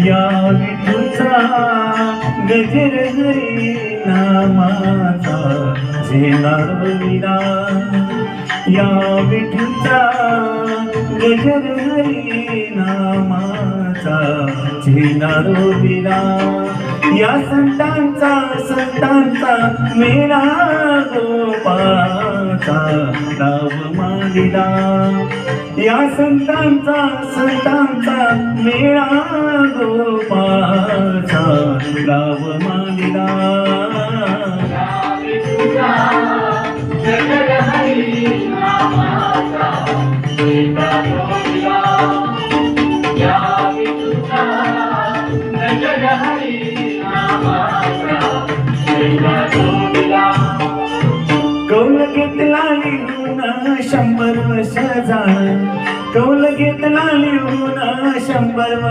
या विठूचा गजर हरी नामाचा झेनारो विना, या विठूचा गजर हरी नामाचा झेनारो विना, या संतांचा मेळा गोपाळाचा नाव मालिला, या संतांचा मेळा गोपाळाचा नाव मालिला. कौल घेतला लिहून 100 वर्ष झालं, कौल घेतला लिहून 100